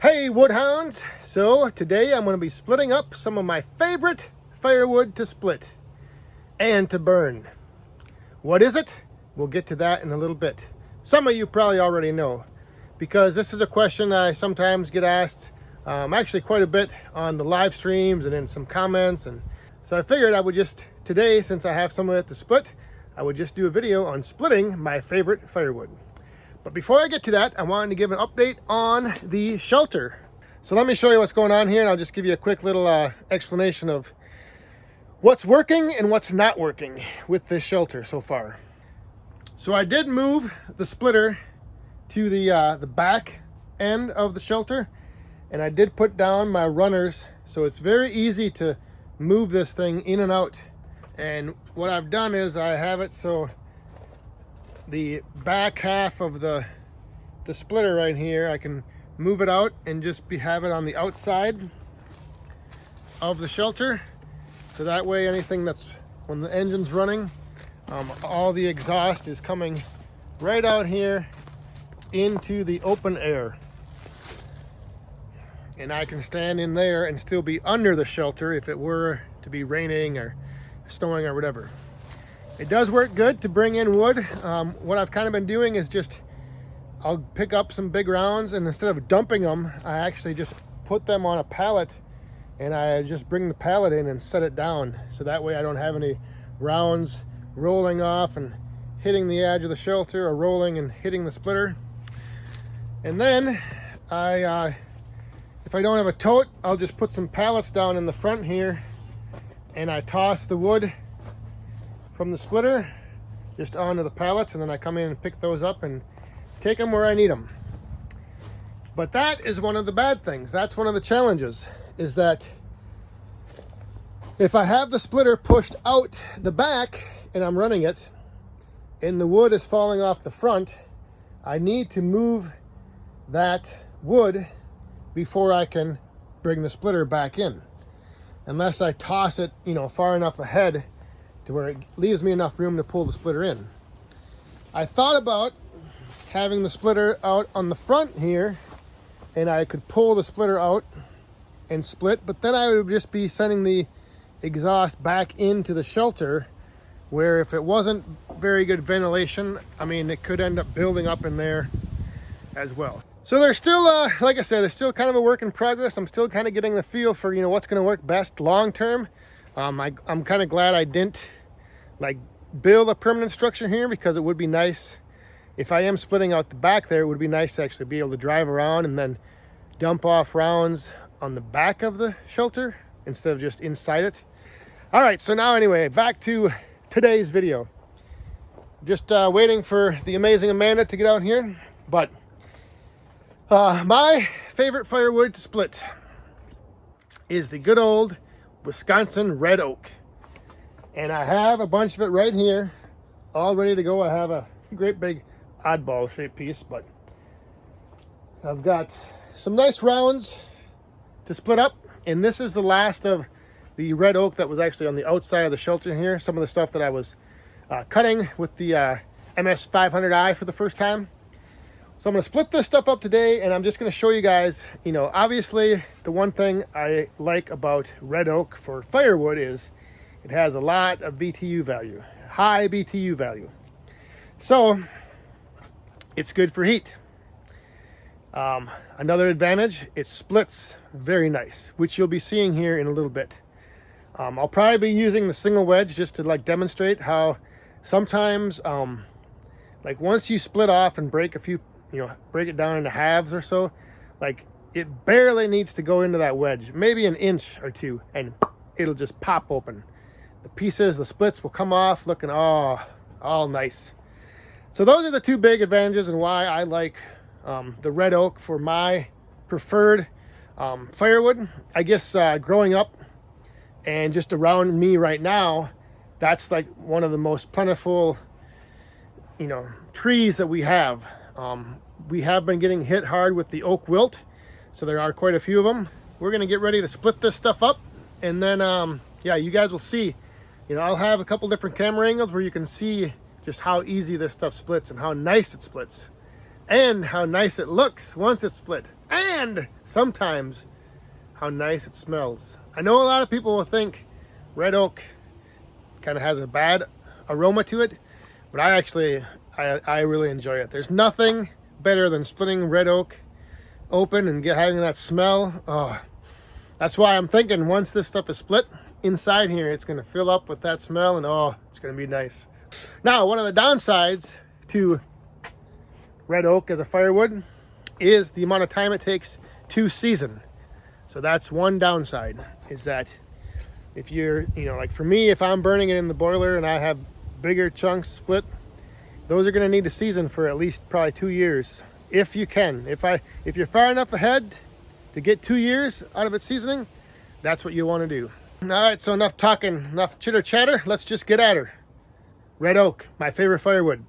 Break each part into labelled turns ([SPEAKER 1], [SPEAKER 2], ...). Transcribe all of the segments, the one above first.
[SPEAKER 1] Hey Woodhounds! So today I'm going to be splitting up some of my favorite firewood to split and to burn. What is it? We'll get to that in a little bit. Some of you probably already know, because this is a question I sometimes get asked actually quite a bit on the live streams and in some comments, and so I figured I would just today, since I have some of it to split, I would just do a video on splitting my favorite firewood. But before I get to that, I wanted to give an update on the shelter. So let me show you what's going on here, and I'll just give you a quick little explanation of what's working and what's not working with this shelter so far. So I did move the splitter to the back end of the shelter, and I did put down my runners, so it's very easy to move this thing in and out. And what I've done is I have it so the back half of the splitter right here, I can move it out and just have it on the outside of the shelter, so that way anything that's, when the engine's running, all the exhaust is coming right out here into the open air, and I can stand in there and still be under the shelter if it were to be raining or snowing or whatever. It does work good to bring in wood. What I've kind of been doing is just, I'll pick up some big rounds, and instead of dumping them, I actually just put them on a pallet, and I just bring the pallet in and set it down. So that way I don't have any rounds rolling off and hitting the edge of the shelter, or rolling and hitting the splitter. And then if I don't have a tote, I'll just put some pallets down in the front here, and I toss the wood from the splitter just onto the pallets, and then I come in and pick those up and take them where I need them. But that is one of the bad things. That's one of the challenges, is that if I have the splitter pushed out the back and I'm running it and the wood is falling off the front, I need to move that wood before I can bring the splitter back in, unless I toss it, far enough ahead to where it leaves me enough room to pull the splitter in. I thought about having the splitter out on the front here, and I could pull the splitter out and split, but then I would just be sending the exhaust back into the shelter, where if it wasn't very good ventilation, it could end up building up in there as well. So there's still, like I said, there's still kind of a work in progress. I'm still kind of getting the feel for, what's going to work best long term. I'm kind of glad I didn't build a permanent structure here, because it would be nice if I am splitting out the back there. It would be nice to actually be able to drive around and then dump off rounds on the back of the shelter instead of just inside it. All right, so now anyway, back to today's video. Just waiting for the amazing Amanda to get out here. But my favorite firewood to split is the good old Wisconsin red oak, and I have a bunch of it right here all ready to go. I have a great big oddball shaped piece, but I've got some nice rounds to split up, and this is the last of the red oak that was actually on the outside of the shelter here. Some of the stuff that I was cutting with the MS500i for the first time. So I'm going to split this stuff up today, and I'm just going to show you guys, obviously the one thing I like about red oak for firewood is it has a lot of BTU value, high BTU value. So it's good for heat. Another advantage, it splits very nice, which you'll be seeing here in a little bit. I'll probably be using the single wedge just to demonstrate how sometimes once you split off and break a few, break it down into halves or so, it barely needs to go into that wedge, maybe an inch or two, and it'll just pop open. The pieces, the splits will come off looking all nice. So those are the two big advantages, and why I like the red oak for my preferred firewood. I guess growing up and just around me right now, that's one of the most plentiful trees that we have. We have been getting hit hard with the oak wilt, so there are quite a few of them. We're going to get ready to split this stuff up, and then yeah, you guys will see. I'll have a couple different camera angles where you can see just how easy this stuff splits and how nice it splits and how nice it looks once it's split. and sometimes how nice it smells. I know a lot of people will think red oak kind of has a bad aroma to it, but I really enjoy it. There's nothing better than splitting red oak open and having that smell. Oh, that's why I'm thinking once this stuff is split inside here, it's going to fill up with that smell, and oh, it's going to be nice. Now, one of the downsides to red oak as a firewood is the amount of time it takes to season. So that's one downside, is that if you're, like for me, if I'm burning it in the boiler and I have bigger chunks split, those are going to need to season for at least probably 2 years, if you can. If you're far enough ahead to get 2 years out of its seasoning, that's what you want to do. All right, so enough talking, enough chitter chatter. Let's just get at her. Red oak, my favorite firewood.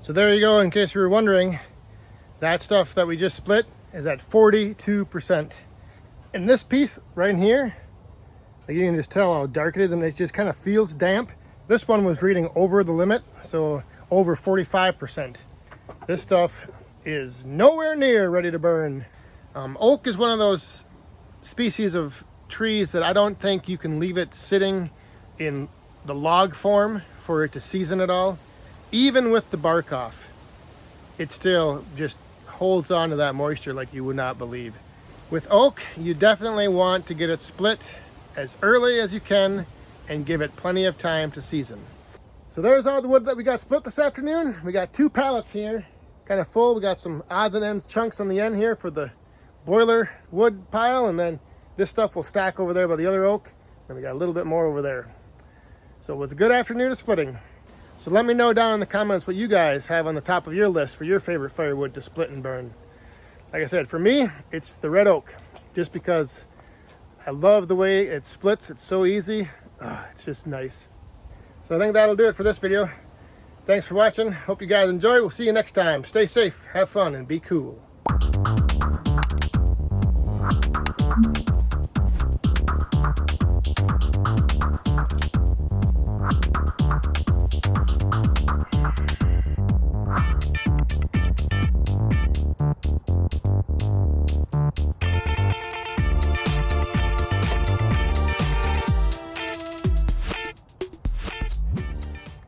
[SPEAKER 1] So there you go, in case you were wondering, that stuff that we just split is at 42%. And this piece right in here, like you can just tell how dark it is, and it just kind of feels damp. This one was reading over the limit, so over 45%. This stuff is nowhere near ready to burn. Oak is one of those species of trees that I don't think you can leave it sitting in the log form for it to season at all. Even with the bark off, it still just holds on to that moisture like you would not believe. With oak, you definitely want to get it split as early as you can and give it plenty of time to season. So there's all the wood that we got split this afternoon. We got 2 pallets here, kind of full. We got some odds and ends chunks on the end here for the boiler wood pile, and then this stuff will stack over there by the other oak. Then we got a little bit more over there. So it was a good afternoon of splitting. So let me know down in the comments what you guys have on the top of your list for your favorite firewood to split and burn. Like I said, for me, it's the red oak, just because I love the way it splits. It's so easy. It's just nice. So I think that'll do it for this video. Thanks for watching. Hope you guys enjoy. We'll see you next time. Stay safe, have fun, and be cool.